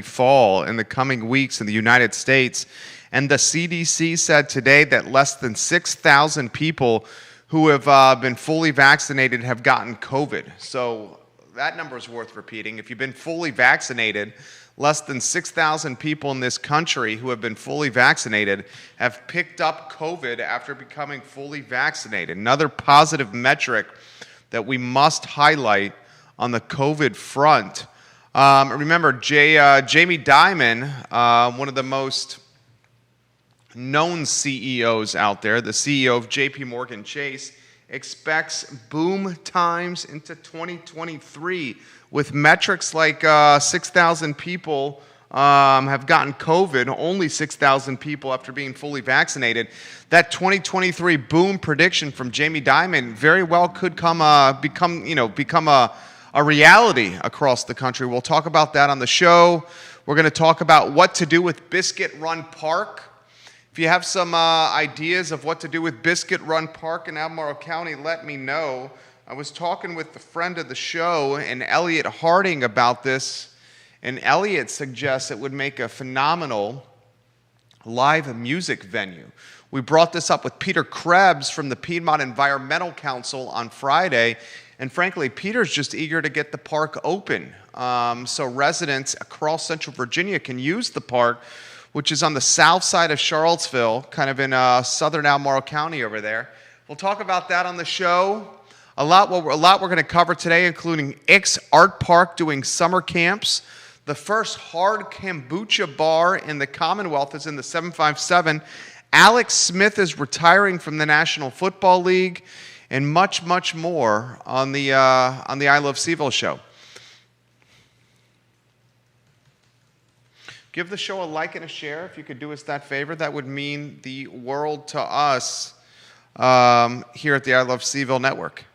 fall in the coming weeks in the United States. And the CDC said today that less than 6,000 people who have been fully vaccinated have gotten COVID. So that number is worth repeating. If you've been fully vaccinated, less than 6,000 people in this country who have been fully vaccinated have picked up COVID after becoming fully vaccinated. Another positive metric that we must highlight on the COVID front. Remember, Jamie Dimon, one of the most known CEOs out there, the CEO of JP Morgan Chase, expects boom times into 2023 with metrics like 6,000 people have gotten COVID, only 6,000 people after being fully vaccinated. That 2023 boom prediction from Jamie Dimon very well could become a reality across the country. We'll talk about that on the show. We're going to talk about what to do with Biscuit Run Park. If you have some ideas of what to do with Biscuit Run Park in Albemarle County, let me know. I was talking with a friend of the show, and Elliot Harding, about this, and Elliot suggests it would make a phenomenal live music venue. We brought this up with Peter Krebs from the Piedmont Environmental Council on Friday, and frankly, Peter's just eager to get the park open so residents across Central Virginia can use the park, which is on the south side of Charlottesville, kind of in southern Albemarle County over there. We'll talk about that on the show. A lot we're going to cover today, including Ix Art Park doing summer camps. The first hard kombucha bar in the Commonwealth is in the 757. Alex Smith is retiring from the National Football League, and much, much more on the I Love CVille show. Give the show a like and a share if you could do us that favor. That would mean the world to us here at the I Love CVille network.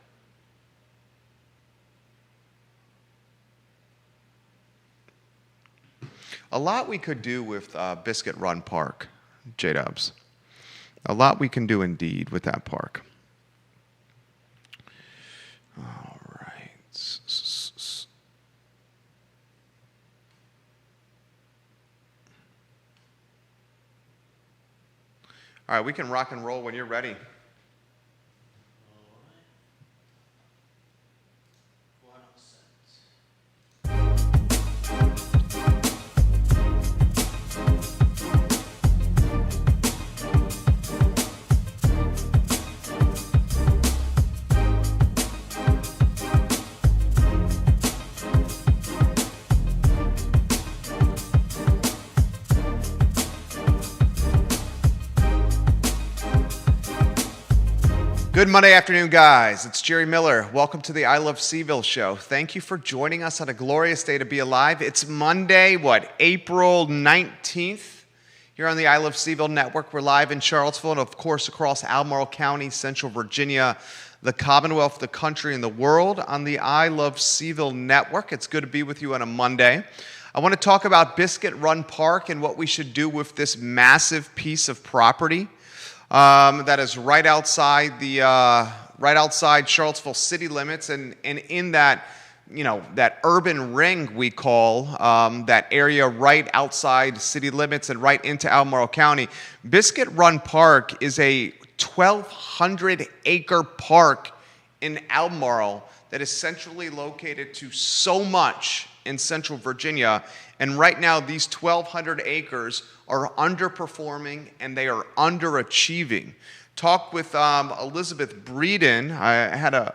A lot we could do with Biscuit Run Park, J-Dubs. A lot we can do indeed with that park. All right. All right, we can rock and roll when you're ready. Good Monday afternoon, guys. It's Jerry Miller. Welcome to the I Love CVille show. Thank you for joining us on a glorious day to be alive. It's Monday, April 19th, here on the I Love CVille network. We're live in Charlottesville and, of course, across Albemarle County, Central Virginia, the Commonwealth, the country, and the world on the I Love CVille network. It's good to be with you on a Monday. I want to talk about Biscuit Run Park and what we should do with this massive piece of property. That is right outside Charlottesville city limits, and in that, that urban ring we call that area right outside city limits and right into Albemarle County. Biscuit Run Park is a 1,200-acre park in Albemarle that is centrally located to so much in Central Virginia, and right now these 1,200 acres are underperforming and they are underachieving. Talked with Elizabeth Breeden. I had a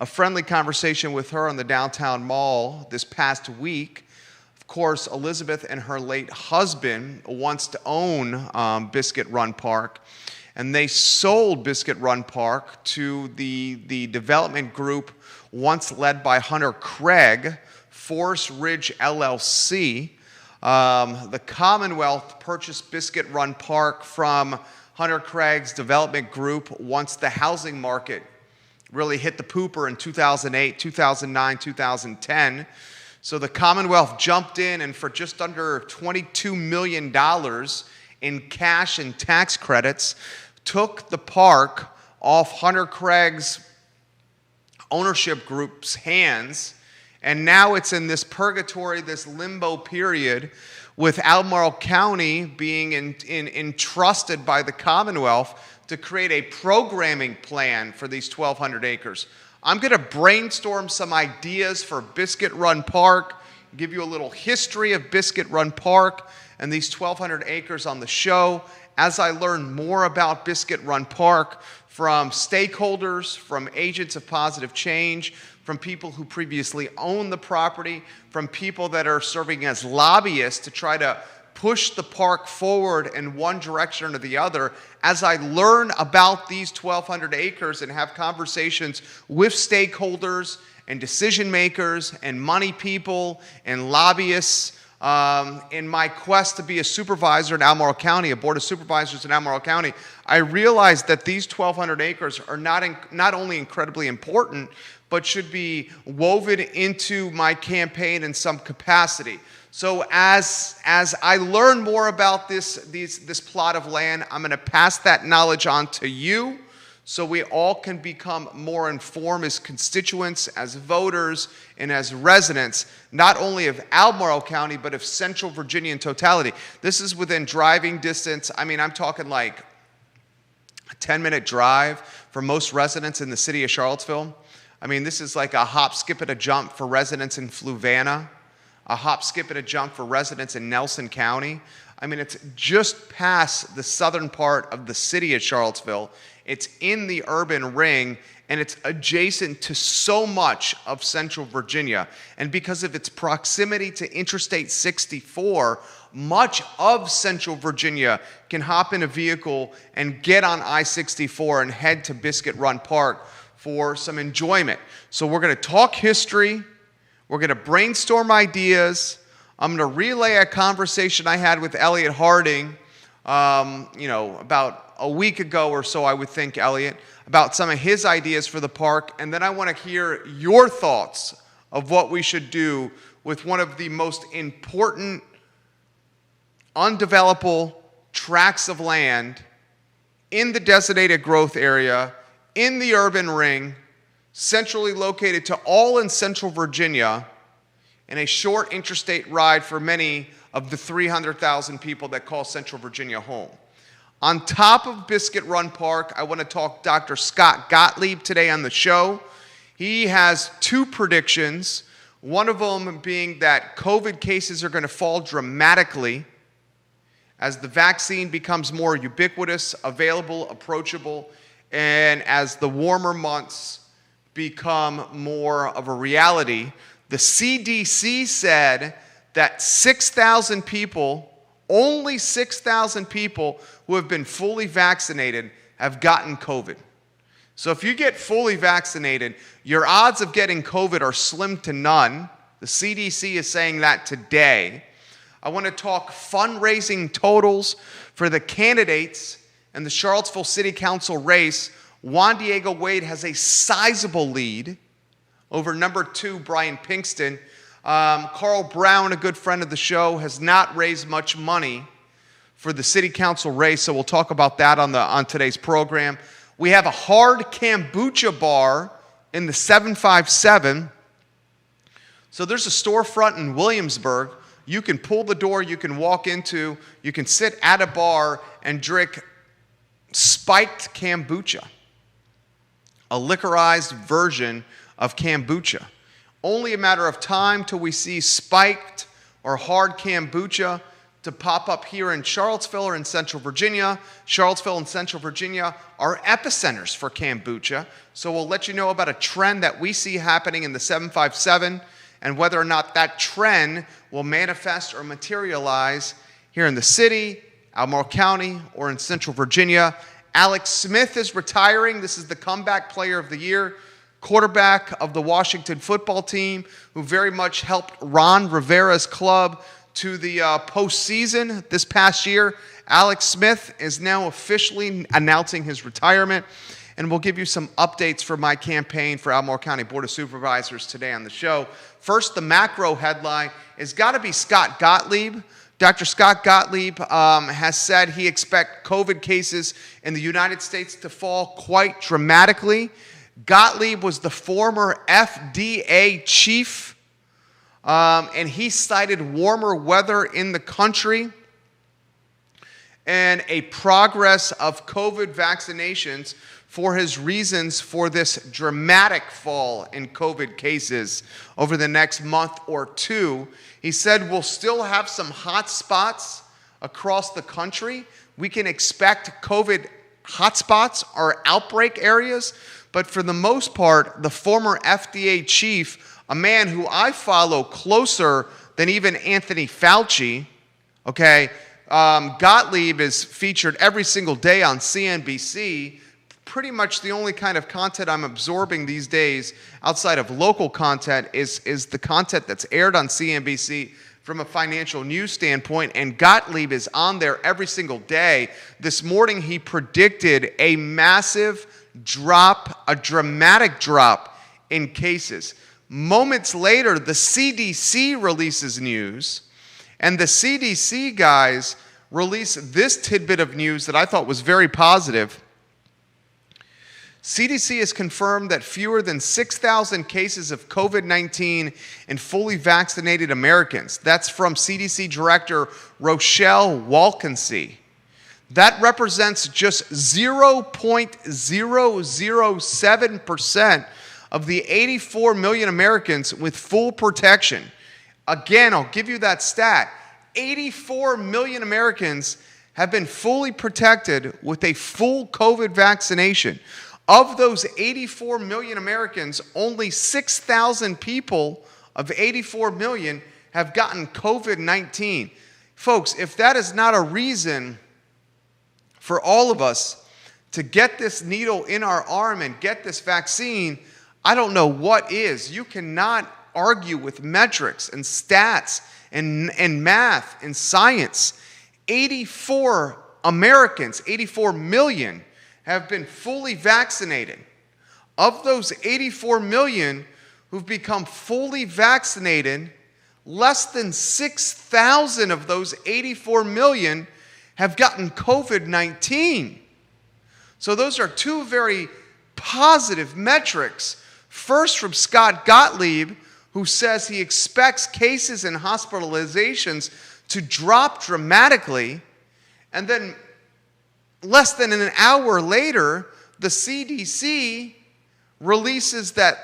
friendly conversation with her on the downtown mall this past week. Of course, Elizabeth and her late husband wants to own Biscuit Run Park, and they sold Biscuit Run Park to the development group once led by Hunter Craig, Forest Ridge LLC. The Commonwealth purchased Biscuit Run Park from Hunter Craig's development group once the housing market really hit the pooper in 2008, 2009, 2010. So the Commonwealth jumped in, and for just under $22 million in cash and tax credits, took the park off Hunter Craig's ownership group's hands And now it's in this purgatory, this limbo period, with Albemarle County being entrusted by the Commonwealth to create a programming plan for these 1,200 acres. I'm going to brainstorm some ideas for Biscuit Run Park, give you a little history of Biscuit Run Park and these 1,200 acres on the show as I learn more about Biscuit Run Park from stakeholders, from agents of positive change, from people who previously owned the property, from people that are serving as lobbyists to try to push the park forward in one direction or the other. As I learn about these 1,200 acres and have conversations with stakeholders and decision makers and money people and lobbyists in my quest to be a supervisor in Albemarle County, a board of supervisors in Albemarle County, I realized that these 1,200 acres are not only incredibly important, but should be woven into my campaign in some capacity. So as I learn more about this plot of land, I'm going to pass that knowledge on to you so we all can become more informed as constituents, as voters, and as residents, not only of Albemarle County, but of Central Virginia in totality. This is within driving distance. I mean, I'm talking like a 10-minute drive for most residents in the city of Charlottesville. I mean, this is like a hop, skip, and a jump for residents in Fluvanna, a hop, skip, and a jump for residents in Nelson County. I mean, it's just past the southern part of the city of Charlottesville. It's in the urban ring, and it's adjacent to so much of Central Virginia. And because of its proximity to Interstate 64, much of Central Virginia can hop in a vehicle and get on I-64 and head to Biscuit Run Park for some enjoyment. So we're going to talk history. We're going to brainstorm ideas. I'm going to relay a conversation I had with Elliot Harding, about a week ago or so, I would think, Elliot, about some of his ideas for the park. And then I want to hear your thoughts of what we should do with one of the most important undevelopable tracts of land in the designated growth area, in the urban ring, centrally located to all in Central Virginia, and a short interstate ride for many of the 300,000 people that call Central Virginia home. On top of Biscuit Run Park, I want to talk Dr. Scott Gottlieb today on the show. He has two predictions, one of them being that COVID cases are going to fall dramatically as the vaccine becomes more ubiquitous, available, approachable, and as the warmer months become more of a reality. The CDC said that 6,000 people, only 6,000 people who have been fully vaccinated have gotten COVID. So if you get fully vaccinated, your odds of getting COVID are slim to none. The CDC is saying that today. I want to talk fundraising totals for the candidates in the Charlottesville City Council race. Juan Diego Wade has a sizable lead over number 2, Brian Pinkston. Carl Brown, a good friend of the show, has not raised much money for the city council race, so we'll talk about that on today's program. We have a hard kombucha bar in the 757. So there's a storefront in Williamsburg. You can pull the door, you can walk into, you can sit at a bar and drink spiked kombucha, a liquorized version of kombucha. Only a matter of time till we see spiked or hard kombucha to pop up here in Charlottesville or in Central Virginia. Charlottesville and Central Virginia are epicenters for kombucha, so we'll let you know about a trend that we see happening in the 757 and whether or not that trend will manifest or materialize here in the city, Albemarle County, or in Central Virginia. Alex Smith is retiring. This is the comeback player of the year, quarterback of the Washington football team, who very much helped Ron Rivera's club to the postseason this past year. Alex Smith is now officially announcing his retirement, and we'll give you some updates for my campaign for Albemarle County Board of Supervisors today on the show. First, the macro headline has got to be Scott Gottlieb. Dr. Scott Gottlieb has said he expects COVID cases in the United States to fall quite dramatically. Gottlieb was the former FDA chief and he cited warmer weather in the country and a progress of COVID vaccinations for his reasons for this dramatic fall in COVID cases over the next month or two. He said we'll still have some hot spots across the country. We can expect COVID hotspots or outbreak areas, but for the most part, the former FDA chief, a man who I follow closer than even Anthony Fauci, okay, Gottlieb is featured every single day on CNBC. Pretty much the only kind of content I'm absorbing these days outside of local content is the content that's aired on CNBC from a financial news standpoint, and Gottlieb is on there every single day. This morning he predicted a massive drop, a dramatic drop in cases. Moments later, the CDC releases news, and the CDC guys release this tidbit of news that I thought was very positive. CDC has confirmed that fewer than 6,000 cases of COVID-19 in fully vaccinated Americans. That's from CDC Director Rochelle Walensky. That represents just 0.007% of the 84 million Americans with full protection. Again, I'll give you that stat. 84 million Americans have been fully protected with a full COVID vaccination. Of those 84 million Americans, only 6,000 people of 84 million have gotten COVID-19. Folks, if that is not a reason for all of us to get this needle in our arm and get this vaccine, I don't know what is. You cannot argue with metrics and stats and math and science. 84 Americans, 84 million, have been fully vaccinated. Of those 84 million who've become fully vaccinated, less than 6,000 of those 84 million have gotten COVID-19. So those are two very positive metrics. First, from Scott Gottlieb, who says he expects cases and hospitalizations to drop dramatically, and then less than an hour later, the CDC releases that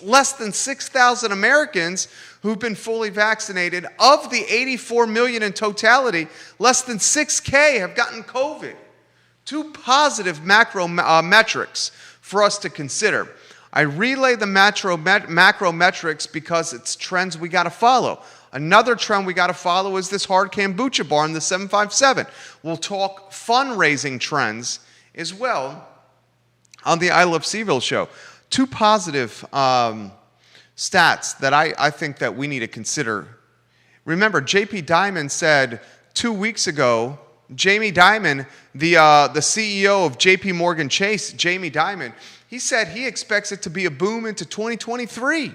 less than 6,000 Americans who've been fully vaccinated, of the 84 million in totality, less than 6K have gotten COVID. Two positive macro metrics for us to consider. I relay the macro metrics because it's trends we got to follow. Another trend we got to follow is this hard kombucha bar in the 757. We'll talk fundraising trends as well on the I Love Seville show. Two positive stats that I think that we need to consider. Remember, J.P. Diamond said 2 weeks ago, Jamie Dimon, the CEO of J.P. Morgan Chase, Jamie Dimon, he said he expects it to be a boom into 2023.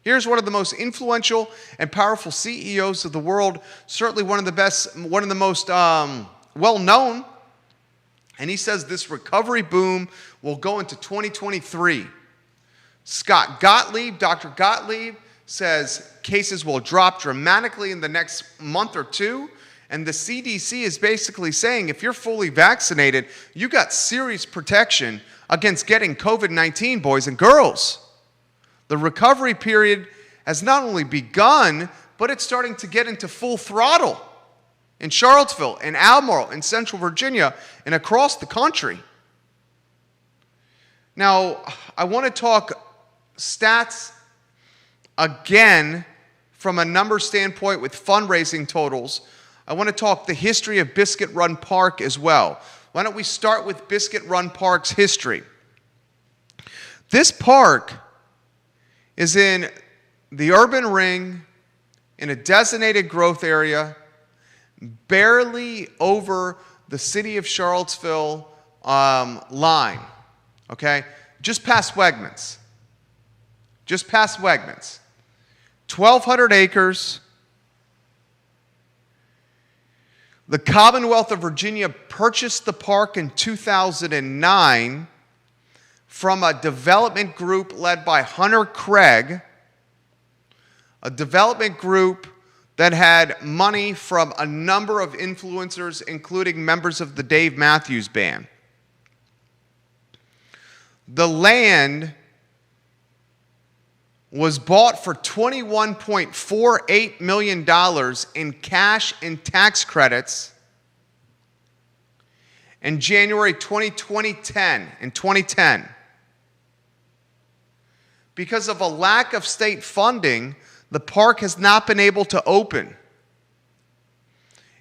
Here's one of the most influential and powerful CEOs of the world, certainly one of the best, one of the most well-known, and he says this recovery boom will go into 2023. Scott Gottlieb, Dr. Gottlieb, says cases will drop dramatically in the next month or two, and the CDC is basically saying if you're fully vaccinated, you got serious protection against getting COVID-19, boys and girls. The recovery period has not only begun, but it's starting to get into full throttle in Charlottesville, in Albemarle, in Central Virginia, and across the country. Now, I want to talk stats again from a number standpoint with fundraising totals. I want to talk the history of Biscuit Run Park as well. Why don't we start with Biscuit Run Park's history? This park is in the urban ring in a designated growth area, barely over the city of Charlottesville line, okay? Just past Wegmans. Just past Wegmans. 1,200 acres. The Commonwealth of Virginia purchased the park in 2009 from a development group led by Hunter Craig, a development group that had money from a number of influencers, including members of the Dave Matthews Band. The land was bought for $21.48 million in cash and tax credits in January 2010. Because of a lack of state funding, the park has not been able to open.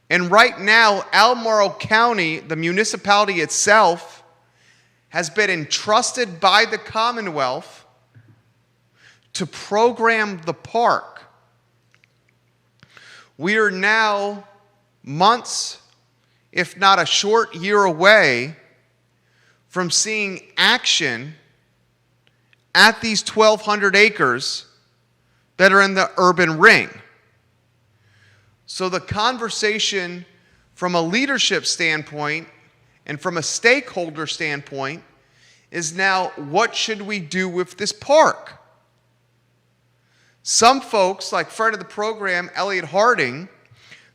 And right now, Albemarle County, the municipality itself, has been entrusted by the Commonwealth to program the park. We are now months, if not a short year away, from seeing action at these 1,200 acres that are in the urban ring. So the conversation from a leadership standpoint and from a stakeholder standpoint is now, what should we do with this park? Some folks, like friend of the program, Elliot Harding,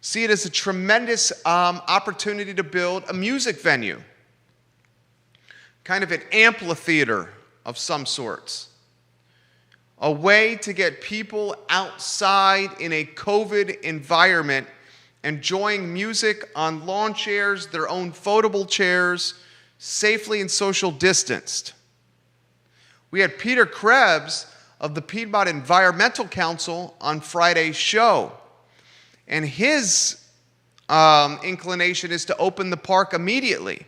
see it as a tremendous opportunity to build a music venue, kind of an amphitheater of some sorts, a way to get people outside in a COVID environment enjoying music on lawn chairs, their own foldable chairs, safely and social distanced. We had Peter Krebs of the Piedmont Environmental Council on Friday's show, and his inclination is to open the park immediately.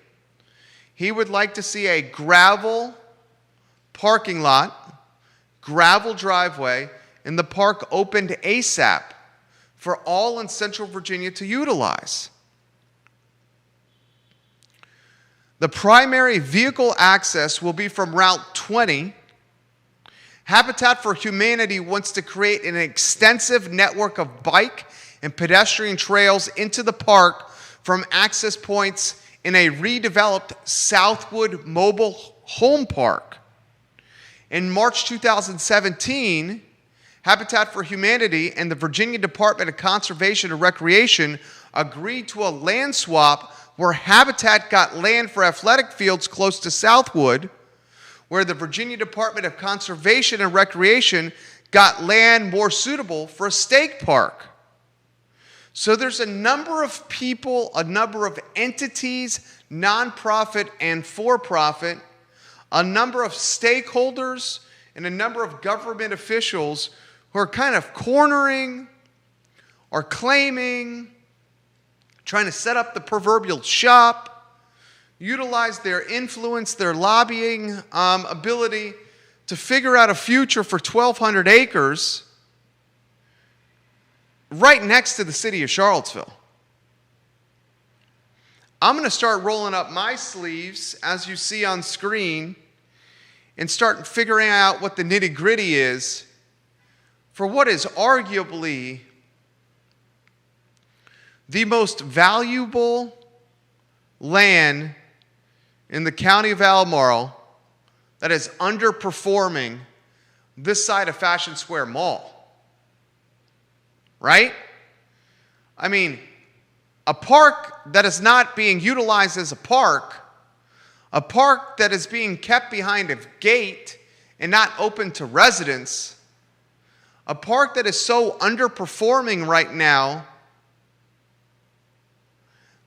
He would like to see a gravel parking lot, gravel driveway, and the park opened ASAP for all in Central Virginia to utilize. The primary vehicle access will be from Route 20. Habitat for Humanity wants to create an extensive network of bike and pedestrian trails into the park from access points in a redeveloped Southwood Mobile Home Park. In March 2017, Habitat for Humanity and the Virginia Department of Conservation and Recreation agreed to a land swap where Habitat got land for athletic fields close to Southwood, where the Virginia Department of Conservation and Recreation got land more suitable for a state park. So there's a number of people, a number of entities, nonprofit and for-profit, a number of stakeholders, and a number of government officials who are kind of cornering or claiming, trying to set up the proverbial shop, utilize their influence, their lobbying ability to figure out a future for 1,200 acres right next to the city of Charlottesville. I'm going to start rolling up my sleeves, as you see on screen, and start figuring out what the nitty-gritty is for what is arguably the most valuable land in the county of Albemarle that is underperforming this side of Fashion Square Mall. Right? I mean, a park that is not being utilized as a park that is being kept behind a gate and not open to residents, a park that is so underperforming right now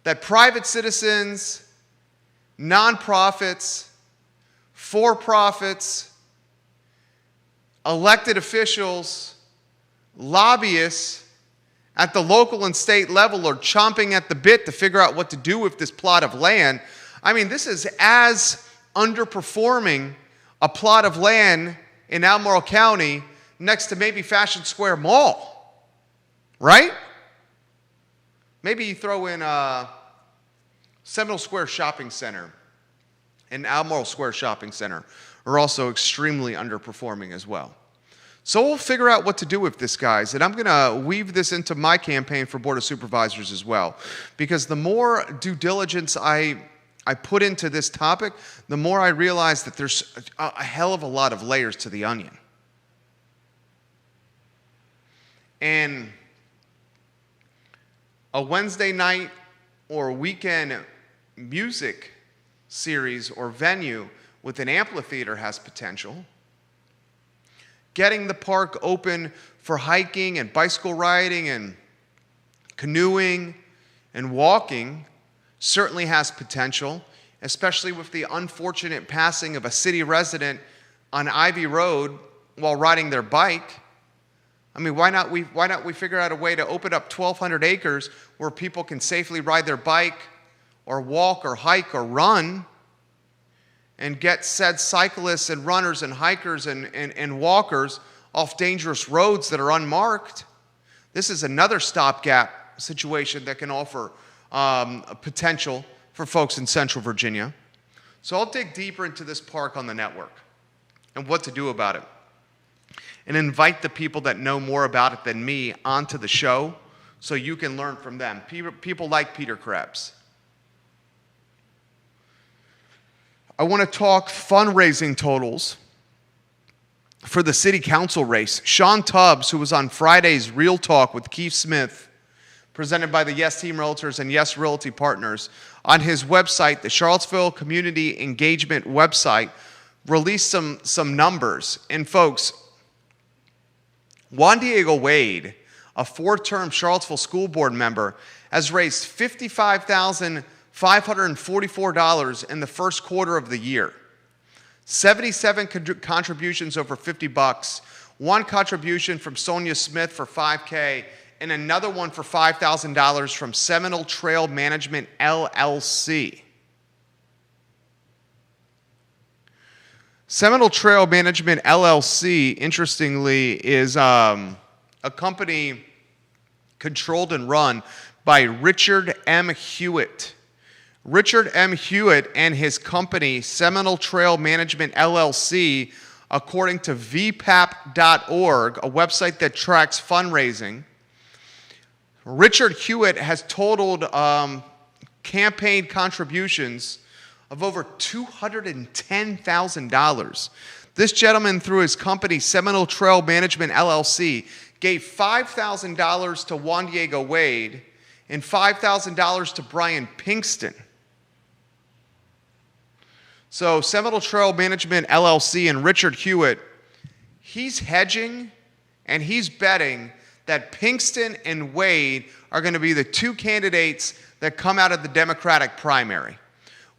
that private citizens, nonprofits, for-profits, elected officials, lobbyists at the local and state level are chomping at the bit to figure out what to do with this plot of land. I mean, this is as underperforming a plot of land in Albemarle County next to maybe Fashion Square Mall, right? Maybe you throw in Seminole Square Shopping Center and Albemarle Square Shopping Center are also extremely underperforming as well. So we'll figure out what to do with this, guys, and I'm going to weave this into my campaign for Board of Supervisors as well, because the more due diligence I put into this topic, the more I realize that there's a hell of a lot of layers to the onion. And a Wednesday night or weekend music series or venue with an amphitheater has potential. Getting the park open for hiking and bicycle riding and canoeing and walking certainly has potential, especially with the unfortunate passing of a city resident on Ivy Road while riding their bike. I mean, why not we figure out a way to open up 1,200 acres where people can safely ride their bike or walk or hike or run, and get said cyclists and runners and hikers and walkers off dangerous roads that are unmarked. This is another stopgap situation that can offer a potential for folks in Central Virginia. So I'll dig deeper into this park on the network and what to do about it, and invite the people that know more about it than me onto the show so you can learn from them. People like Peter Krebs. I want to talk fundraising totals for the city council race. Sean Tubbs, who was on Friday's Real Talk with Keith Smith, presented by the Yes Team Realtors and Yes Realty Partners, on his website, the Charlottesville Community Engagement website, released some numbers. And folks, Juan Diego Wade, a 4-term Charlottesville School Board member, has raised $55,544 in the first quarter of the year. 77 contributions over $50, one contribution from Sonia Smith for $5,000, and another one for $5,000 from Seminole Trail Management LLC. Seminole Trail Management LLC, interestingly, is a company controlled and run by Richard M. Hewitt. Richard M. Hewitt and his company, Seminole Trail Management LLC, according to vpap.org, a website that tracks fundraising, Richard Hewitt has totaled campaign contributions of over $210,000. This gentleman, through his company, Seminole Trail Management LLC, gave $5,000 to Juan Diego Wade and $5,000 to Brian Pinkston. So Seminole Trail Management LLC and Richard Hewitt, he's hedging and he's betting that Pinkston and Wade are going to be the two candidates that come out of the Democratic primary.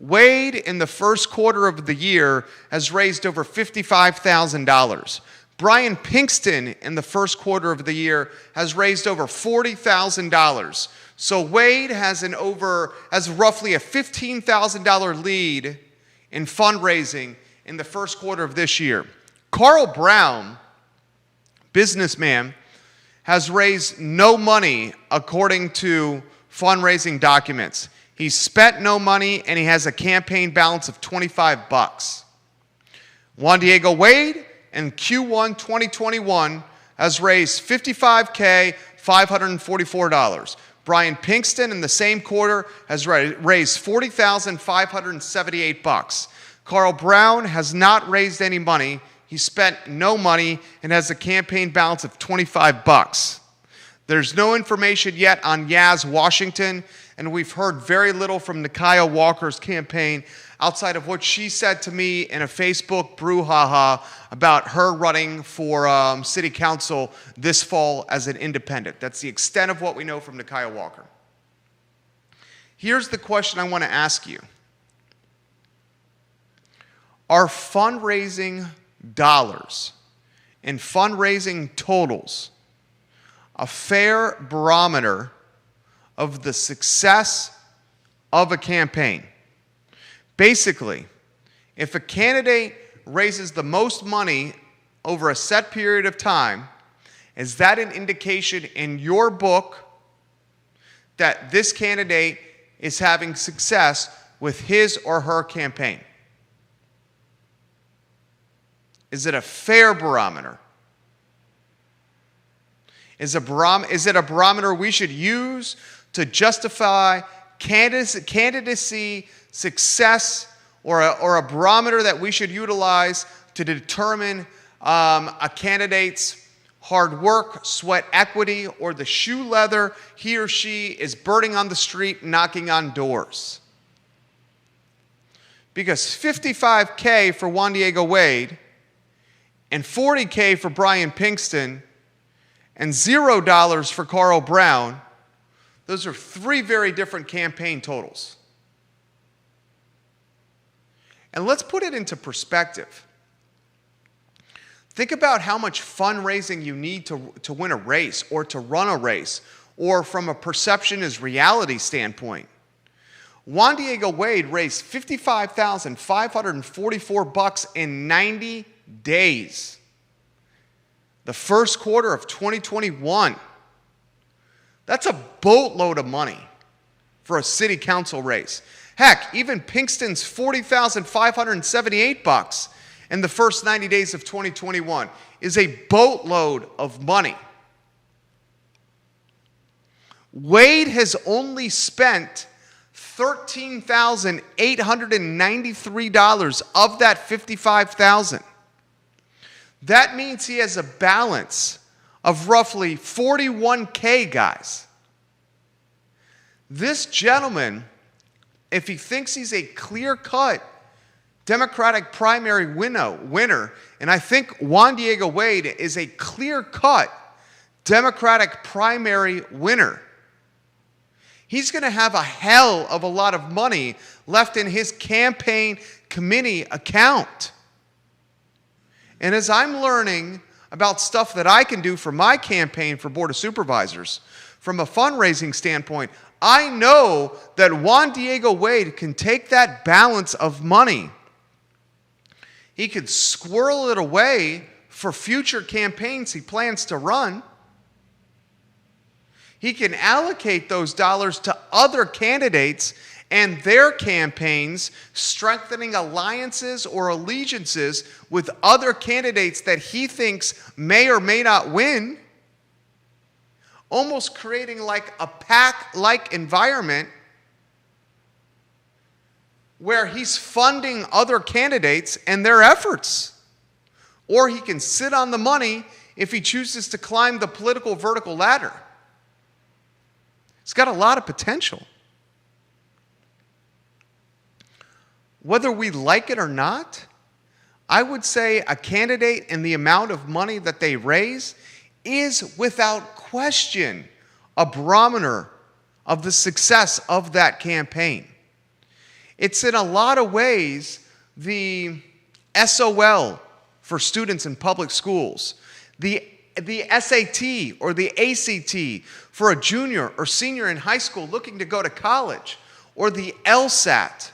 Wade, in the first quarter of the year, has raised over $55,000. Brian Pinkston, in the first quarter of the year, has raised over $40,000. So Wade has roughly a $15,000 lead in fundraising in the first quarter of this year. Carl Brown, businessman, has raised no money according to fundraising documents. He's spent no money, and he has a campaign balance of $25. Juan Diego Wade in Q1 2021 has raised $55,544. Brian Pinkston in the same quarter has raised $40,578. Carl Brown has not raised any money. He spent no money and has a campaign balance of $25. There's no information yet on Yaz Washington, and we've heard very little from Nikia Walker's campaign outside of what she said to me in a Facebook brouhaha about her running for city council this fall as an independent. That's the extent of what we know from Nikia Walker. Here's the question I want to ask you. Are fundraising dollars and fundraising totals a fair barometer of the success of a campaign? Basically, if a candidate raises the most money over a set period of time, is that an indication in your book that this candidate is having success with his or her campaign? Is it a fair barometer? Is it a barometer we should use to justify candidacy success, or a barometer that we should utilize to determine a candidate's hard work, sweat equity, or the shoe leather he or she is burning on the street, knocking on doors. Because $55K for Juan Diego Wade and $40K for Brian Pinkston and $0 for Carl Brown, those are three very different campaign totals. And let's put it into perspective. Think about how much fundraising you need to win a race or to run a race, or from a perception is reality standpoint. Juan Diego Wade raised $55,544 in 90 days. The first quarter of 2021. That's a boatload of money for a city council race. Heck, even Pinkston's $40,578 in the first 90 days of 2021 is a boatload of money. Wade has only spent $13,893 of that $55,000. That means he has a balance of roughly $41K, guys. This gentleman, if he thinks he's a clear-cut Democratic primary winner, and I think Juan Diego Wade is a clear-cut Democratic primary winner, he's going to have a hell of a lot of money left in his campaign committee account. And as I'm learning about stuff that I can do for my campaign for Board of Supervisors, from a fundraising standpoint, I know that Juan Diego Wade can take that balance of money. He could squirrel it away for future campaigns he plans to run. He can allocate those dollars to other candidates and their campaigns, strengthening alliances or allegiances with other candidates that he thinks may or may not win, almost creating like a PAC-like environment where he's funding other candidates and their efforts. Or he can sit on the money if he chooses to climb the political vertical ladder. It's got a lot of potential. Whether we like it or not, I would say a candidate and the amount of money that they raise is without question a barometer of the success of that campaign. It's in a lot of ways the SOL for students in public schools, the SAT or the ACT for a junior or senior in high school looking to go to college, or the LSAT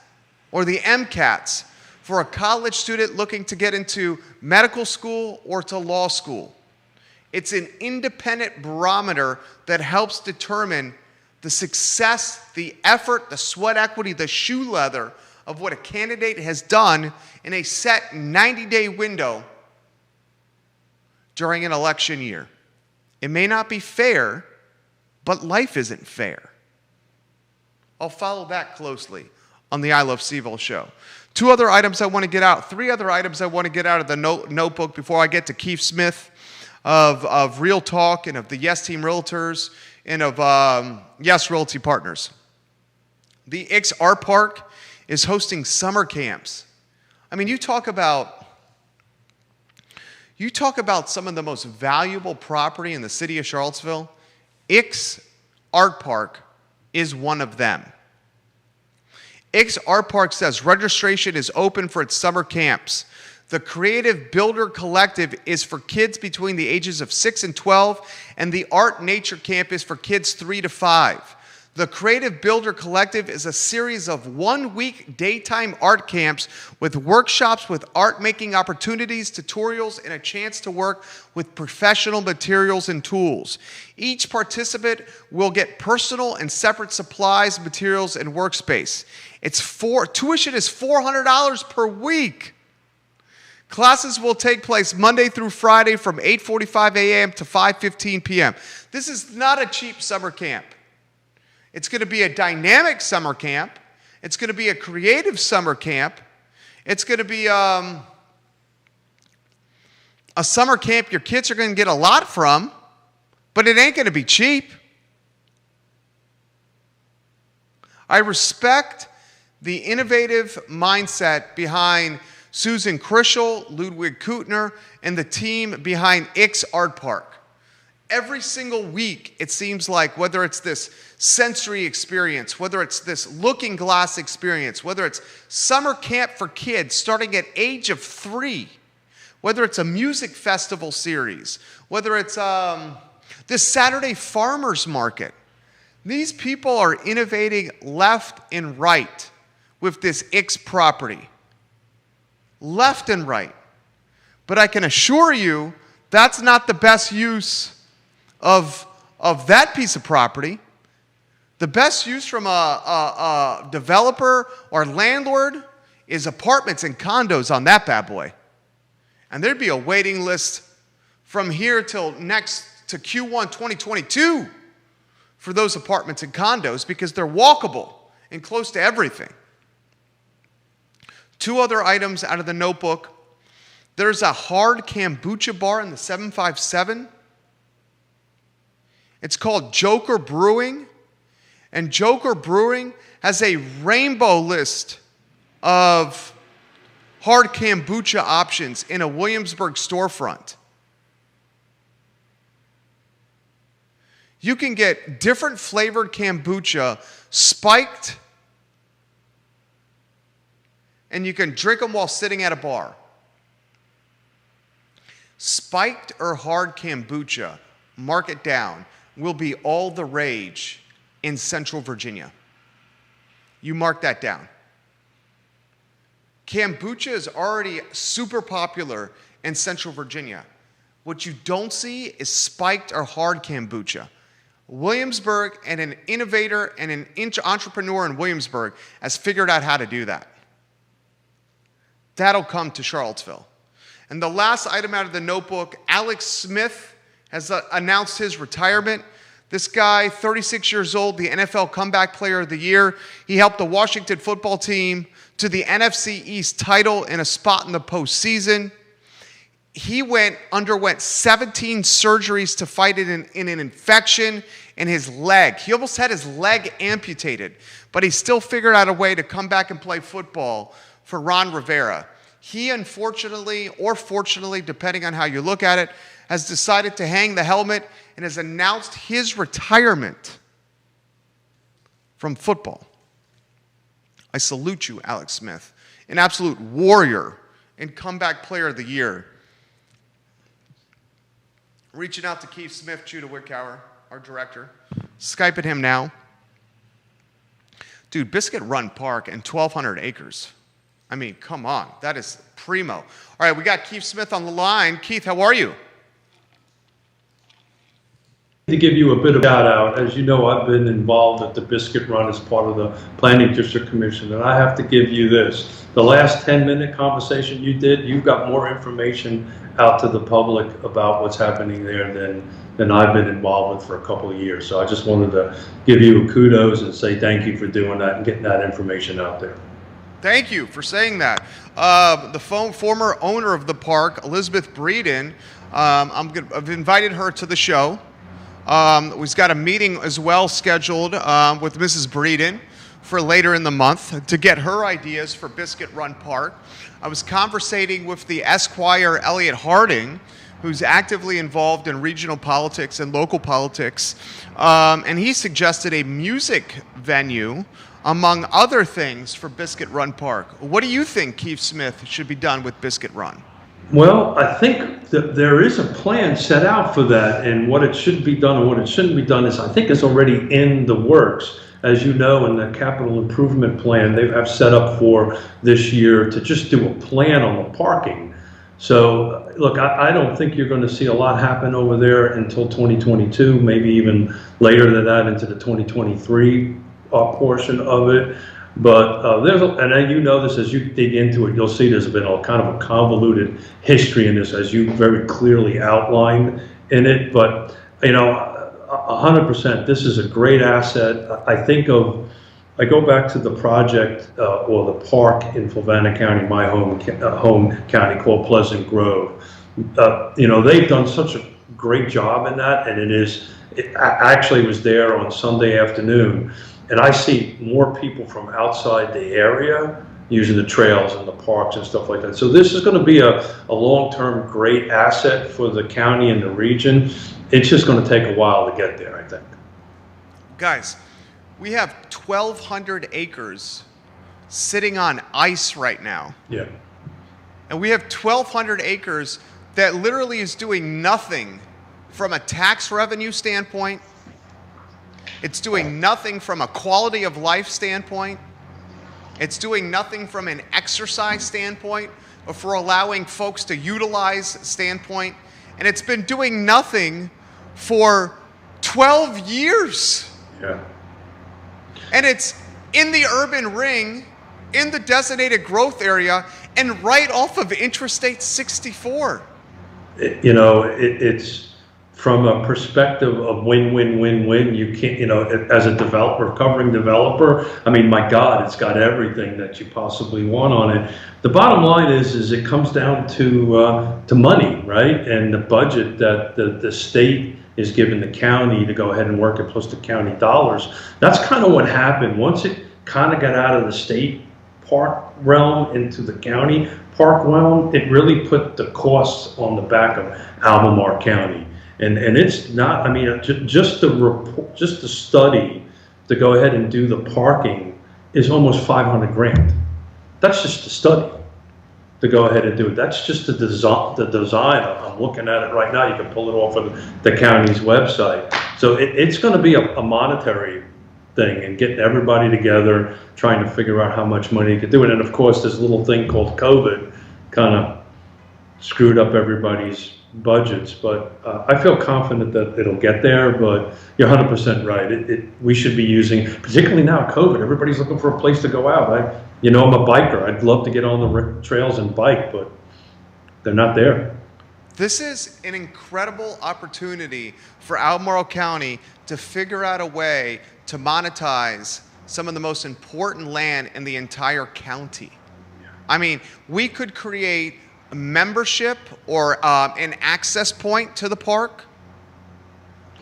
or the MCATs for a college student looking to get into medical school or to law school. It's an independent barometer that helps determine the success, the effort, the sweat equity, the shoe leather of what a candidate has done in a set 90-day window during an election year. It may not be fair, but life isn't fair. I'll follow that closely on the I Love CVille show. Three other items I want to get out of the notebook before I get to Keith Smith of Real Talk and of the Yes Team Realtors and of Yes Realty Partners. The Ix Art Park is hosting summer camps. I mean, you talk about some of the most valuable property in the city of Charlottesville. Ix Art Park is one of them. Ix Art Park says registration is open for its summer camps. The Creative Builder Collective is for kids between the ages of 6 and 12, and the Art Nature Camp is for kids 3 to 5. The Creative Builder Collective is a series of one-week daytime art camps with workshops with art-making opportunities, tutorials, and a chance to work with professional materials and tools. Each participant will get personal and separate supplies, materials, and workspace. Tuition is $400 per week. Classes will take place Monday through Friday from 8:45 a.m. to 5:15 p.m. This is not a cheap summer camp. It's going to be a dynamic summer camp. It's going to be a creative summer camp. It's going to be a summer camp your kids are going to get a lot from, but it ain't going to be cheap. I respect the innovative mindset behind Susan Krischel, Ludwig Kutner, and the team behind Ix Art Park. Every single week, it seems like, whether it's this sensory experience, whether it's this looking glass experience, whether it's summer camp for kids starting at age of 3, whether it's a music festival series, whether it's this Saturday farmers market, these people are innovating left and right with this Ix property. Left and right. But I can assure you that's not the best use of that piece of property. The best use from a developer or landlord is apartments and condos on that bad boy. And there'd be a waiting list from here till to Q1 2022 for those apartments and condos because they're walkable and close to everything. 2 other items out of the notebook. There's a hard kombucha bar in the 757. It's called Joker Brewing. And Joker Brewing has a rainbow list of hard kombucha options in a Williamsburg storefront. You can get different flavored kombucha spiked, and you can drink them while sitting at a bar. Spiked or hard kombucha, mark it down, will be all the rage in Central Virginia. You mark that down. Kombucha is already super popular in Central Virginia. What you don't see is spiked or hard kombucha. Williamsburg and an innovator and an entrepreneur in Williamsburg has figured out how to do that. That'll come to Charlottesville. And the last item out of the notebook, Alex Smith has announced his retirement. This guy, 36 years old, the NFL Comeback Player of the Year. He helped the Washington football team to the NFC East title in a spot in the postseason. He underwent 17 surgeries to fight it in an infection in his leg. He almost had his leg amputated, but he still figured out a way to come back and play football for Ron Rivera. He unfortunately, or fortunately, depending on how you look at it, has decided to hang the helmet and has announced his retirement from football. I salute you, Alex Smith, an absolute warrior and comeback player of the year. Reaching out to Keith Smith, Judah Wickower, our director. Skyping him now. Dude, Biscuit Run Park and 1,200 acres. I mean, come on. That is primo. All right, we got Keith Smith on the line. Keith, how are you? To give you a bit of shout out, as you know, I've been involved at the Biscuit Run as part of the Planning District Commission, and I have to give you this. The last 10-minute conversation you did, you've got more information out to the public about what's happening there than I've been involved with for a couple of years. So I just wanted to give you a kudos and say thank you for doing that and getting that information out there. Thank you for saying that. The former owner of the park, Elizabeth Breeden, I've invited her to the show. We've got a meeting as well scheduled with Mrs. Breeden for later in the month to get her ideas for Biscuit Run Park. I was conversating with the Esquire Elliot Harding, who's actively involved in regional politics and local politics, and he suggested a music venue, among other things, for Biscuit Run Park. What do you think, Keith Smith, should be done with Biscuit Run? Well, I think that there is a plan set out for that, and what it should be done and what it shouldn't be done is, I think, is already in the works. As you know, in the capital improvement plan, they have set up for this year to just do a plan on the parking. So, look, I don't think you're going to see a lot happen over there until 2022, maybe even later than that into the 2023 portion of it. But and then you know this, as you dig into it, you'll see there's been a kind of a convoluted history in this, as you very clearly outlined in it. But, you know, 100%, this is a great asset. I go back to the project or the park in Fluvanna County, my home county, called Pleasant Grove. They've done such a great job in that, and I actually was there on Sunday afternoon, and I see more people from outside the area using the trails and the parks and stuff like that. So this is going to be a long-term great asset for the county and the region. It's just going to take a while to get there, I think. Guys, we have 1,200 acres sitting on ice right now. Yeah. And we have 1,200 acres that literally is doing nothing from a tax revenue standpoint. It's doing nothing from a quality of life standpoint. It's doing nothing from an exercise standpoint or for allowing folks to utilize standpoint. And it's been doing nothing for 12 years. Yeah. And it's in the urban ring, in the designated growth area, and right off of Interstate 64. It's from a perspective of win, win, win, win. You can't, as a recovering developer, I mean, my God, it's got everything that you possibly want on it. The bottom line is it comes down to money, right? And the budget that the state is giving the county to go ahead and work it, plus the county dollars. That's kind of what happened. Once it kind of got out of the state park realm into the county park realm, it really put the costs on the back of Albemarle County. And it's not, I mean, just the study to go ahead and do the parking is almost 500 grand. That's just the study to go ahead and do it. That's just the design. I'm looking at it right now. You can pull it off of the county's website. So it's going to be a monetary thing and getting everybody together, trying to figure out how much money you could do it. And of course, this little thing called COVID kind of screwed up everybody's budgets, but I feel confident that it'll get there. But you're 100% right. We should be using, particularly now COVID, everybody's looking for a place to go out. I'm a biker. I'd love to get on the trails and bike, but they're not there. This is an incredible opportunity for Albemarle County to figure out a way to monetize some of the most important land in the entire county. I mean, we could create a membership or an access point to the park.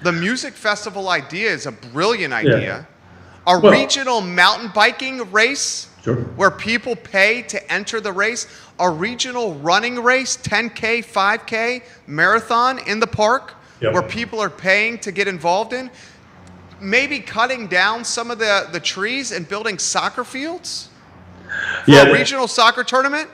The music festival idea is a brilliant idea. Yeah. A regional mountain biking race, sure, where people pay to enter the race. A regional running race, 10K, 5K, marathon in the park, yep, where people are paying to get involved in. Maybe cutting down some of the trees and building soccer fields for a regional soccer tournament.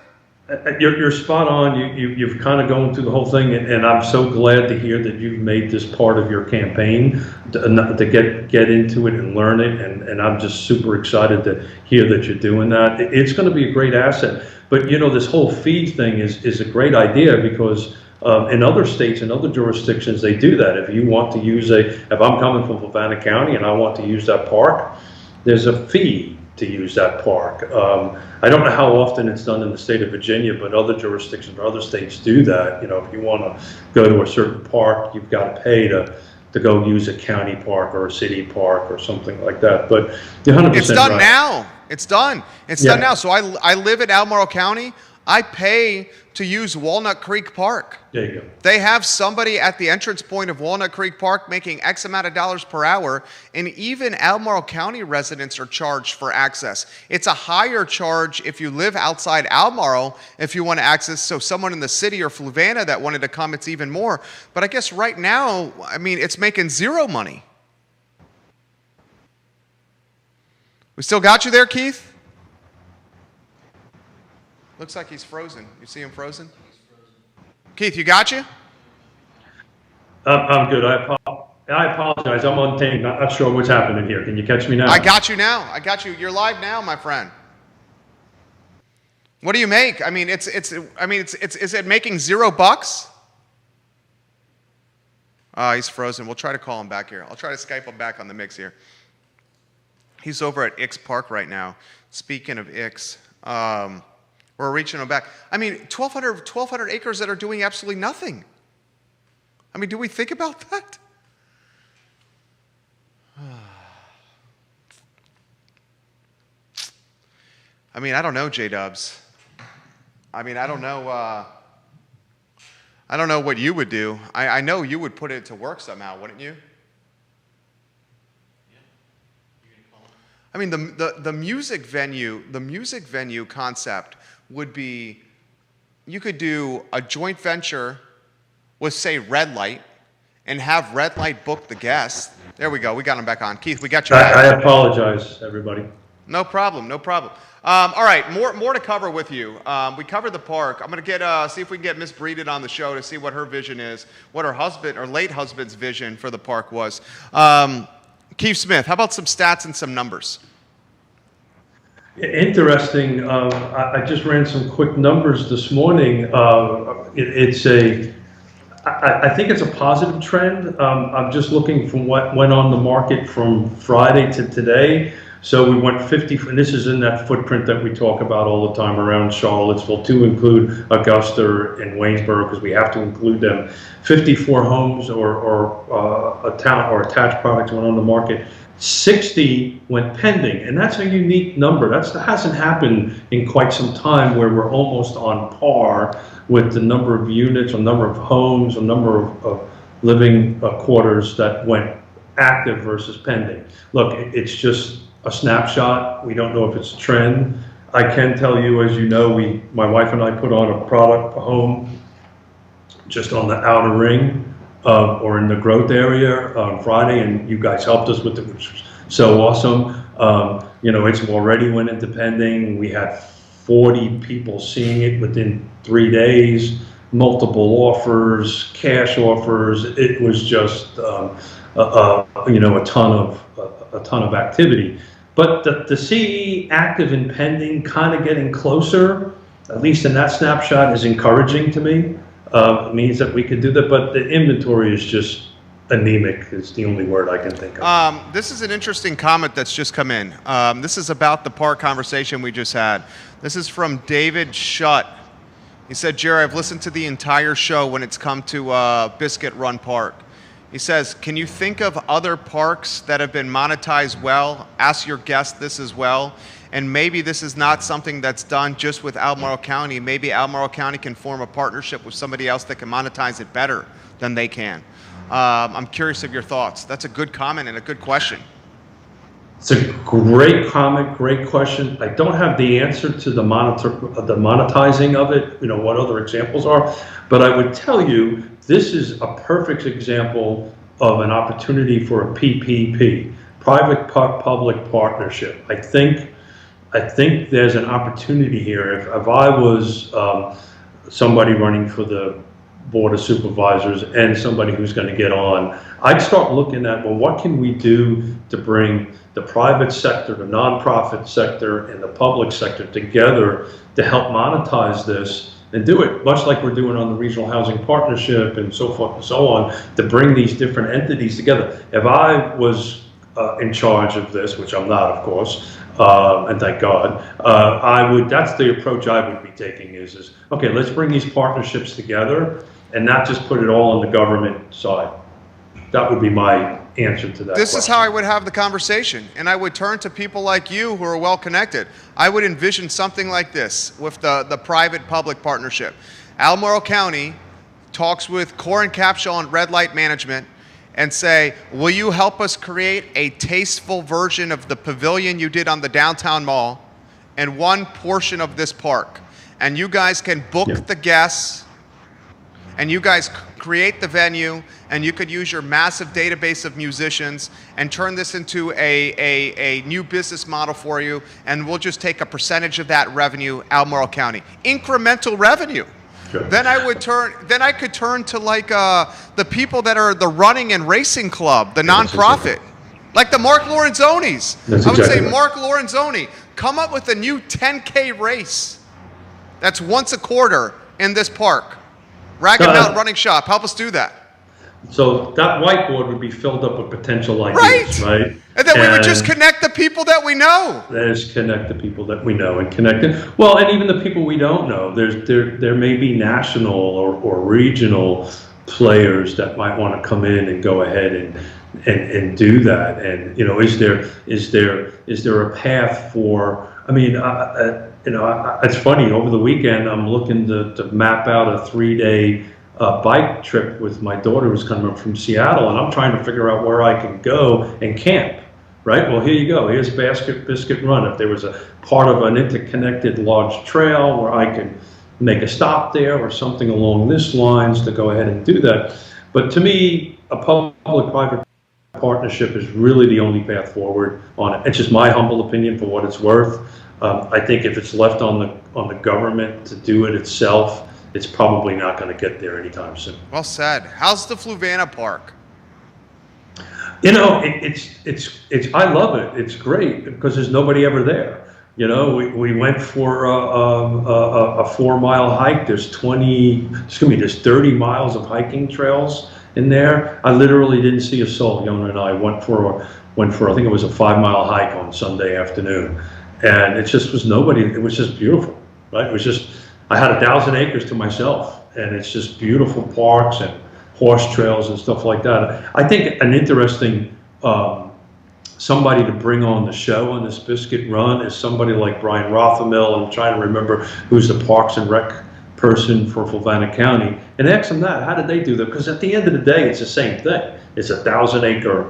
You're spot on. You've kind of gone through the whole thing, and I'm so glad to hear that you've made this part of your campaign to get into it and learn it, and I'm just super excited to hear that you're doing that. It's going to be a great asset. But this whole fee thing is a great idea because in other states and other jurisdictions they do that. If you want to use if I'm coming from Havana County and I want to use that park, there's a fee to use that park. I don't know how often it's done in the state of Virginia, but other jurisdictions or other states do that. If you want to go to a certain park, you've got to pay to go use a county park or a city park or something like that. But you're 100% It's done right. now. It's done. It's done now. So I live in Albemarle County. I pay to use Walnut Creek Park. There you go. They have somebody at the entrance point of Walnut Creek Park making X amount of dollars per hour, and even Albemarle County residents are charged for access. It's a higher charge if you live outside Albemarle if you want to access. So someone in the city or Fluvanna that wanted to come, it's even more. But I guess right now, I mean, it's making zero money. We still got you there, Keith? Looks like he's frozen. You see him frozen? Keith, you got you? I'm good. I apologize. I'm on tape. Not sure what's happening here. Can you catch me now? I got you now. I got you. You're live now, my friend. What do you make? I mean, is it making $0? He's frozen. We'll try to call him back here. I'll try to Skype him back on the mix here. He's over at Ix Park right now. Speaking of Ix, we're reaching him back. I mean, 1,200 acres that are doing absolutely nothing. I mean, do we think about that? I mean, I don't know, J-Dubs. I mean, I don't know. I don't know what you would do. I know you would put it to work somehow, wouldn't you? I mean, the music venue concept would be, you could do a joint venture with, say, Red Light, and have Red Light book the guests. There we go. We got him back on. Keith, we got you back. I apologize, everybody. No problem. No problem. All right, more to cover with you. We covered the park. I'm going to see if we can get Miss Breeded on the show to see what her vision is, what her husband or late husband's vision for the park was. Keith Smith, how about some stats and some numbers? Interesting. I just ran some quick numbers this morning. I think it's a positive trend. I'm just looking from what went on the market from Friday to today. So we went 50, and this is in that footprint that we talk about all the time around Charlottesville, to include Augusta and Waynesboro, because we have to include them. 54 homes or attached products went on the market. 60 went pending, and that's a unique number. That hasn't happened in quite some time, where we're almost on par with the number of units or number of homes or number of living quarters that went active versus pending. Look, it's just a snapshot. We don't know if it's a trend. I can tell you, as you know, my wife and I put on a home just on the outer ring or in the growth area on Friday, and you guys helped us with it, which was so awesome. It's already went into pending. We had 40 people seeing it within 3 days, multiple offers, cash offers. It was just a ton of activity. But to see active and pending kind of getting closer, at least in that snapshot, is encouraging to me. It means that we could do that, but the inventory is just anemic, is the only word I can think of. This is an interesting comment that's just come in. This is about the park conversation we just had. This is from David Shutt. He said, Jerry, I've listened to the entire show when it's come to Biscuit Run Park. He says, can you think of other parks that have been monetized well? Ask your guest this as well. And maybe this is not something that's done just with Albemarle County. Maybe Albemarle County can form a partnership with somebody else that can monetize it better than they can. I'm curious of your thoughts. That's a good comment and a good question. It's a great comment, great question. I don't have the answer to the monetizing of it, what other examples are, but I would tell you this is a perfect example of an opportunity for a PPP, private-public partnership. I think there's an opportunity here. If I was somebody running for the Board of Supervisors and somebody who's going to get on, I'd start looking at, well, what can we do to bring the private sector, the nonprofit sector, and the public sector together to help monetize this and do it much like we're doing on the Regional Housing Partnership and so forth and so on, to bring these different entities together. If I was in charge of this, which I'm not, of course, and thank God, that's the approach I would be taking is okay, let's bring these partnerships together and not just put it all on the government side. That would be my answer to that. This question. is how I would have the conversation, and I would turn to people like you who are well connected. I would envision something like this with the private-public partnership. Albemarle County talks with Core and Capshaw and Red Light Management and say, will you help us create a tasteful version of the pavilion you did on the downtown mall and one portion of this park? And you guys can book the guests, and you guys create the venue, and you could use your massive database of musicians and turn this into a new business model for you, and we'll just take a percentage of that revenue, Albemarle County. Incremental revenue. Sure. Then I could turn to like the people that are the running and racing club, the nonprofit, like the Mark Lorenzonis. I would say, Mark Lorenzoni, come up with a new 10K race that's once a quarter in this park. Ragged Mountain Running Shop, help us do that. So that whiteboard would be filled up with potential ideas, right? And then we would just connect the people that we know. Let's connect the people that we know and connect it. Well, and even the people we don't know. There may be national or regional players that might want to come in and go ahead and do that. And is there a path for? I mean, it's funny. Over the weekend, I'm looking to map out a 3-day bike trip with my daughter who's coming up from Seattle, and I'm trying to figure out where I can go and camp. Right? Well, here you go. Here's Biscuit Run. If there was a part of an interconnected large trail where I could make a stop there or something along this lines, to go ahead and do that. But to me, a public-private partnership is really the only path forward on it. It's just my humble opinion for what it's worth. I think if it's left on the government to do it itself, it's probably not going to get there anytime soon. Well said. How's the Fluvanna Park? You know, it's I love it. It's great because there's nobody ever there. You know, we went for a 4-mile hike. There's 30 miles of hiking trails in there. I literally didn't see a soul. Yona and I went for I think it was a 5-mile hike on Sunday afternoon, and it just was nobody. It was just beautiful, right? It was just, I had 1,000 acres to myself, and it's just beautiful parks and horse trails and stuff like that. I think an interesting somebody to bring on the show on this Biscuit Run is somebody like Brian Rothermill. I'm trying to remember who's the Parks and Rec person for Fluvanna County, and ask them that. How did they do that? Because at the end of the day, it's the same thing. It's a 1,000-acre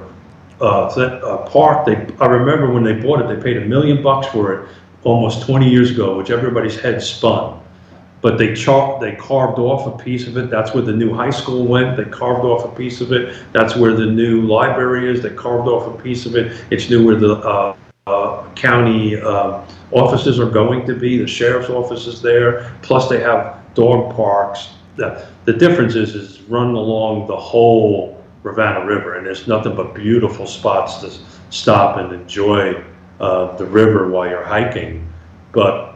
park. I remember when they bought it, they paid $1 million for it almost 20 years ago, which everybody's head spun. But they carved off a piece of it. That's where the new high school went. They carved off a piece of it. That's where the new library is. They carved off a piece of it. It's new where the county offices are going to be. The sheriff's office is there. Plus they have dog parks. The difference is running along the whole Rivanna River, and there's nothing but beautiful spots to stop and enjoy the river while you're hiking. But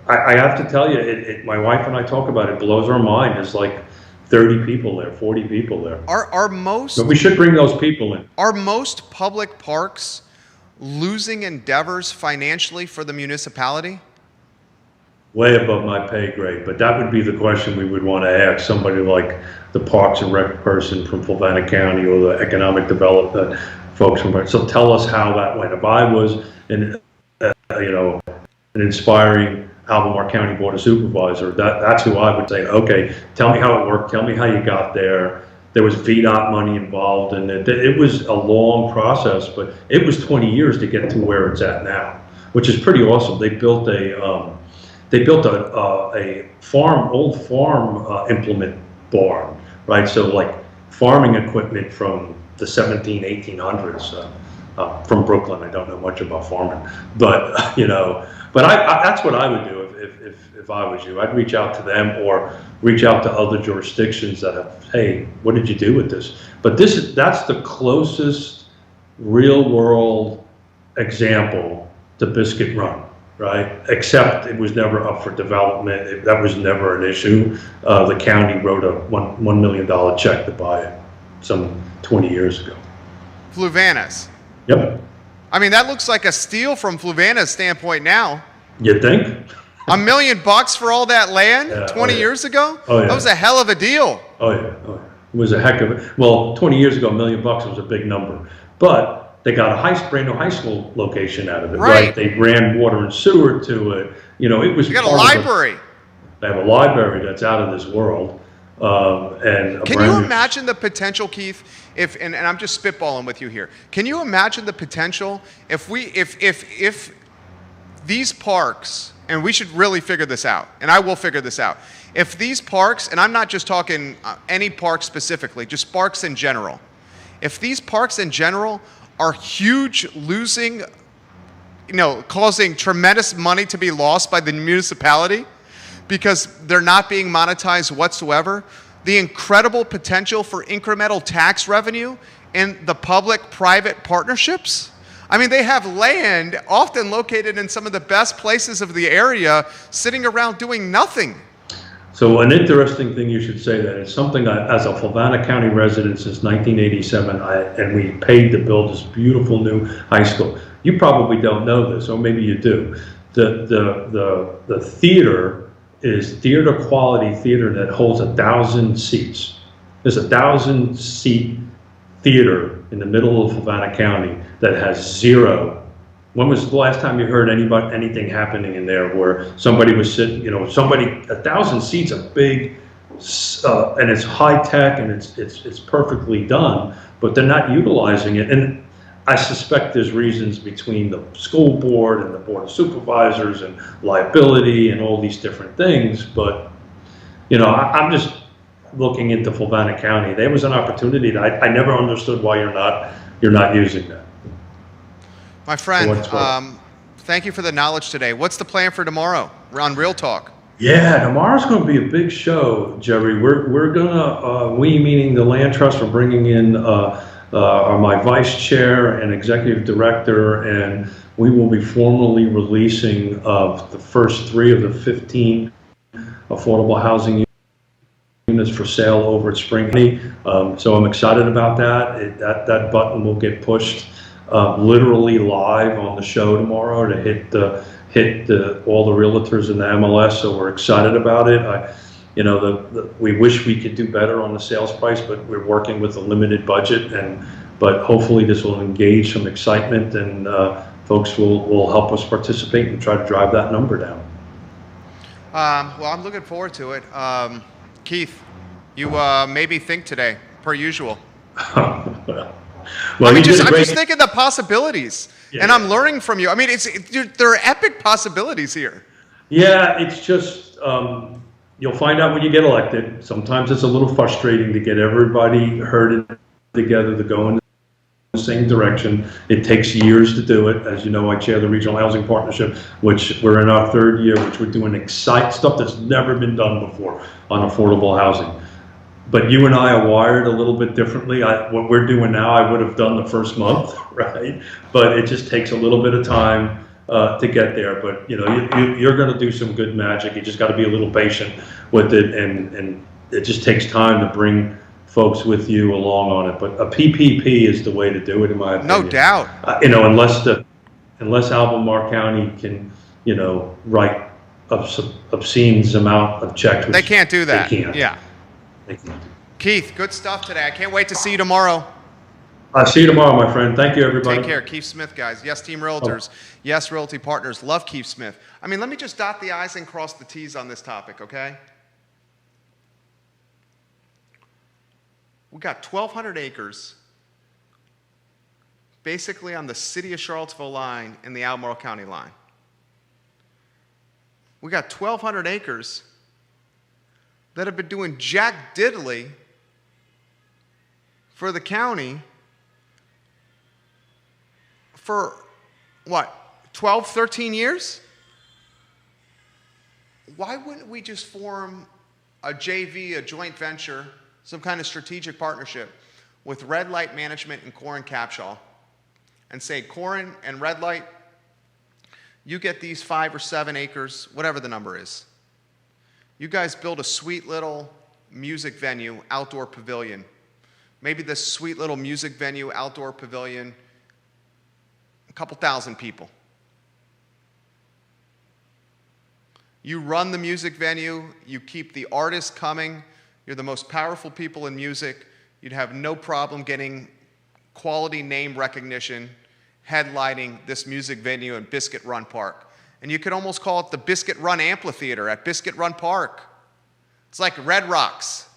I have to tell you, my wife and I talk about it, blows our mind. There's like 30 people there, 40 people there. But we should bring those people in. Are most public parks losing endeavors financially for the municipality? Way above my pay grade, but that would be the question we would want to ask somebody like the Parks and Rec person from Fluvanna County or the economic development folks from. So tell us how that went. If I was an inspiring Albemarle County Board of Supervisor, that's who I would say, okay, tell me how it worked, tell me how you got there. There was VDOT money involved, and it was a long process, but it was 20 years to get to where it's at now, which is pretty awesome. They built a old farm implement barn, right? So like farming equipment from the 1800s. From Brooklyn, I don't know much about farming, but that's what I would do if I was you. I'd reach out to them or reach out to other jurisdictions that have, hey, what did you do with this? But that's the closest real world example to Biscuit Run, right? Except it was never up for development. That was never an issue. The county wrote a $1 million check to buy it some 20 years ago. Fluvanna's. Yep. I mean, that looks like a steal from Fluvanna's standpoint now. You think? $1 million for all that land 20 years ago? Oh, yeah. That was a hell of a deal. Oh yeah. It was a heck of it. Well, 20 years ago, $1 million was a big number. But they got a brand new high school location out of it, right? They ran water and sewer to it. You know, it was. You got a library. They have a library that's out of this world. Can you imagine the potential, Keith, and I'm just spitballing with you here. Can you imagine the potential if these parks, and we should really figure this out, and I will figure this out. If these parks, and I'm not just talking any park specifically, just parks in general. If these parks in general are huge, losing, causing tremendous money to be lost by the municipality, because they're not being monetized whatsoever, the incredible potential for incremental tax revenue in the public-private partnerships. I mean, they have land often located in some of the best places of the area, sitting around doing nothing. So an interesting thing you should say that it's something as a Fluvanna County resident since 1987, and we paid to build this beautiful new high school. You probably don't know this, or maybe you do. The theater is theater quality theater that holds 1,000 seats. There's 1,000-seat theater in the middle of Fluvanna County that has zero. When was the last time you heard anything happening in there where somebody was sitting, 1,000 seats, a big and it's high tech and it's perfectly done, but they're not utilizing it. And I suspect there's reasons between the school board and the board of supervisors and liability and all these different things. But I'm just looking into Fluvanna County. There was an opportunity that I never understood why you're not using that. My friend, thank you for the knowledge today. What's the plan for tomorrow on Real Talk? Yeah, tomorrow's going to be a big show, Jerry. We're gonna we meaning the Land Trust. We're bringing in my vice chair and executive director, and we will be formally releasing the first 3 of the 15 affordable housing units for sale over at Spring. So I'm excited about that. That button will get pushed literally live on the show tomorrow to hit all the realtors in the MLS. So we're excited about it. We wish we could do better on the sales price, but we're working with a limited budget, but hopefully this will engage some excitement, and folks will help us participate and try to drive that number down. Well, I'm looking forward to it. Keith, you made me think today, per usual. Well, I'm just thinking the possibilities, and I'm learning from you. I mean, there are epic possibilities here. Yeah, it's just you'll find out when you get elected. Sometimes it's a little frustrating to get everybody herded together to go in the same direction. It takes years to do it. As you know, I chair the Regional Housing Partnership, which we're in our 3rd year, which we're doing exciting stuff that's never been done before on affordable housing. But you and I are wired a little bit differently. What we're doing now, I would have done the first month, right? But it just takes a little bit of time to get there. But you're going to do some good magic. You just got to be a little patient with it, and it just takes time to bring folks with you along on it. But a PPP is the way to do it, in my opinion. No doubt. Unless Albemarle County can write obscene amount of checks. They can't do that. They can't. Yeah. Keith, good stuff today. I can't wait to see you tomorrow. I'll see you tomorrow, my friend. Thank you, everybody. Take care. Keith Smith, guys. Yes, Team Realtors. Yes, Realty Partners. Love Keith Smith. I mean, let me just dot the I's and cross the T's on this topic, okay? We got 1,200 acres basically on the city of Charlottesville line and the Albemarle County line. We got 1,200 acres that have been doing jack diddly for the county for, 12, 13 years? Why wouldn't we just form a JV, a joint venture, some kind of strategic partnership with Red Light Management and Corin Capshaw, and say, Corin and Red Light, you get these 5 or 7 acres, whatever the number is. You guys build a sweet little music venue, outdoor pavilion. Maybe this sweet little music venue, outdoor pavilion, a couple thousand people. You run the music venue, you keep the artists coming, you're the most powerful people in music, you'd have no problem getting quality name recognition, headlining this music venue in Biscuit Run Park. And you could almost call it the Biscuit Run Amphitheater at Biscuit Run Park. It's like Red Rocks,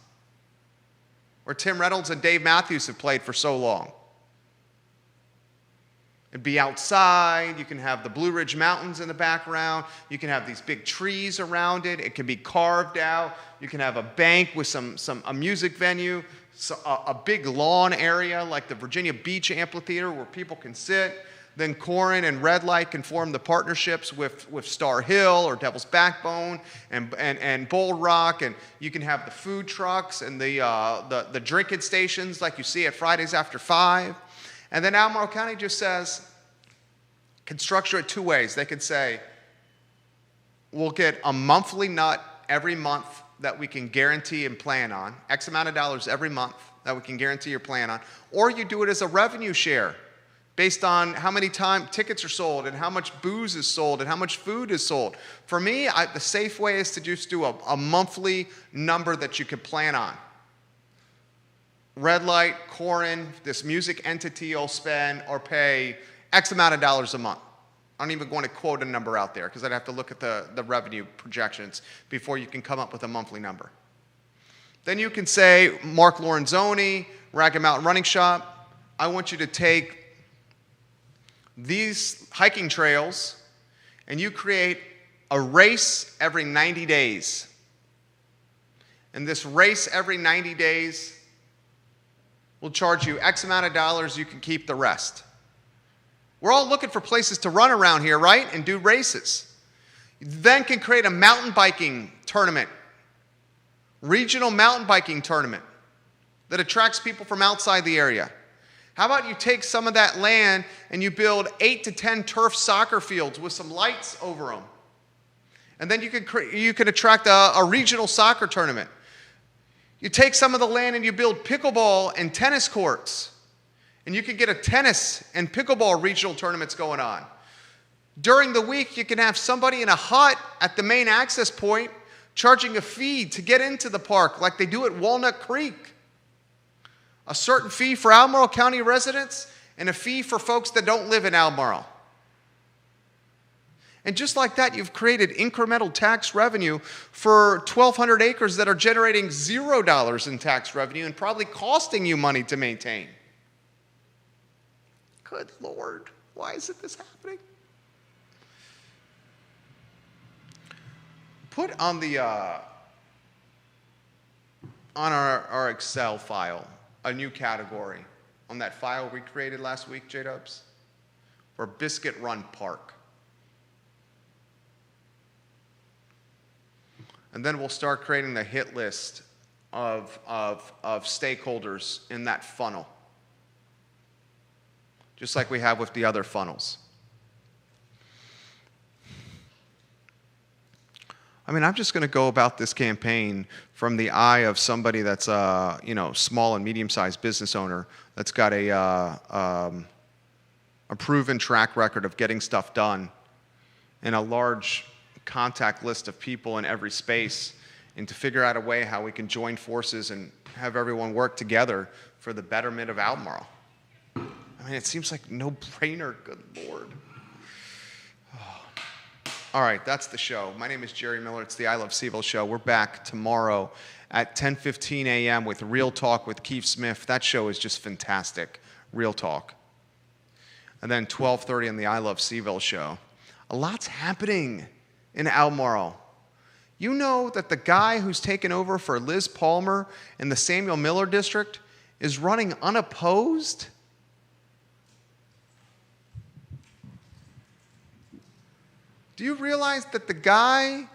where Tim Reynolds and Dave Matthews have played for so long. It'd be outside, you can have the Blue Ridge Mountains in the background, you can have these big trees around it, it can be carved out, you can have a bank with a music venue, a big lawn area like the Virginia Beach Amphitheater where people can sit. Then Corin and Red Light can form the partnerships with Star Hill or Devil's Backbone and Bull Rock, and you can have the food trucks and the drinking stations like you see at Fridays After 5. And then Albemarle County just says, can structure it 2 ways. They could say, we'll get a monthly nut every month that we can guarantee and plan on, X amount of dollars every month that we can guarantee or plan on, or you do it as a revenue share based on how many tickets are sold and how much booze is sold and how much food is sold. For me, the safe way is to just do a monthly number that you could plan on. Red Light, Corin, this music entity will spend or pay X amount of dollars a month. I don't even want to quote a number out there because I'd have to look at the revenue projections before you can come up with a monthly number. Then you can say, Mark Lorenzoni, Ragged Mountain Running Shop, I want you to take these hiking trails and you create a race every 90 days. And this race every 90 days will charge you X amount of dollars, you can keep the rest. We're all looking for places to run around here, right? And do races. You then can create a mountain biking tournament, regional mountain biking tournament that attracts people from outside the area. How about you take some of that land and you build 8 to 10 turf soccer fields with some lights over them? And then you can attract a regional soccer tournament. You take some of the land and you build pickleball and tennis courts. And you can get a tennis and pickleball regional tournaments going on. During the week, you can have somebody in a hut at the main access point charging a fee to get into the park like they do at Walnut Creek. A certain fee for Albemarle County residents and a fee for folks that don't live in Albemarle. And just like that, you've created incremental tax revenue for 1,200 acres that are generating $0 in tax revenue and probably costing you money to maintain. Good Lord, why isn't this happening? Put on the on our Excel file a new category on that file we created last week, J-Dubs, for Biscuit Run Park. And then we'll start creating the hit list of stakeholders in that funnel, just like we have with the other funnels. I mean, I'm just going to go about this campaign from the eye of somebody that's a small and medium-sized business owner that's got a proven track record of getting stuff done and a large contact list of people in every space, and to figure out a way how we can join forces and have everyone work together for the betterment of Albemarle. I mean, it seems like no-brainer, good Lord. All right, that's the show. My name is Jerry Miller. It's the I Love Seville show. We're back tomorrow at 10:15 a.m. with Real Talk with Keith Smith. That show is just fantastic, Real Talk. And then 12:30 on the I Love Seville show. A lot's happening in Albemarle. You know that the guy who's taken over for Liz Palmer in the Samuel Miller district is running unopposed? Do you realize that the guy,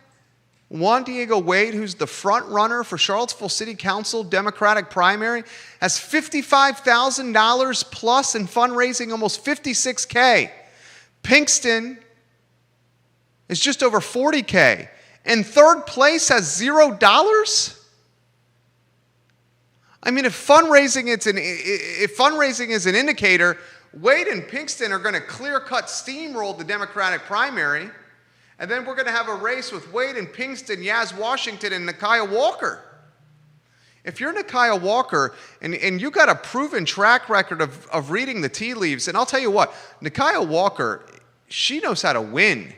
Juan Diego Wade, who's the front runner for Charlottesville City Council Democratic primary, has $55,000 plus in fundraising, almost $56K. Pinkston is just over $40K. And third place has $0? I mean, if fundraising is an indicator, Wade and Pinkston are going to clear-cut steamroll the Democratic primary. And then we're going to have a race with Wade and Pinkston, Yaz Washington, and Nakia Walker. If you're Nakia Walker and you got a proven track record of reading the tea leaves, and I'll tell you what, Nakia Walker, she knows how to win,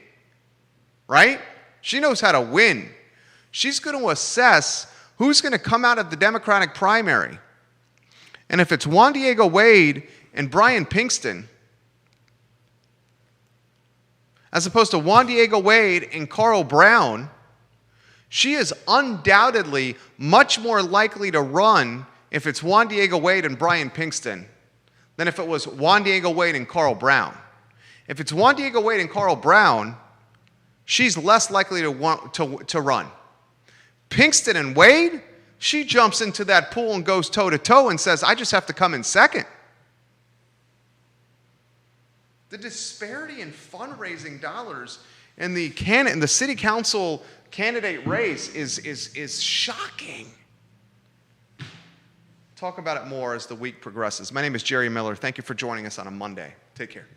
right? She knows how to win. She's going to assess who's going to come out of the Democratic primary. And if it's Juan Diego Wade and Brian Pinkston, as opposed to Juan Diego Wade and Carl Brown, she is undoubtedly much more likely to run if it's Juan Diego Wade and Brian Pinkston than if it was Juan Diego Wade and Carl Brown. If it's Juan Diego Wade and Carl Brown, she's less likely to want to run. Pinkston and Wade, she jumps into that pool and goes toe-to-toe and says, I just have to come in second. The disparity in fundraising dollars in the city council candidate race is shocking. Talk about it more as the week progresses. My name is Jerry Miller. Thank you for joining us on a Monday. Take care.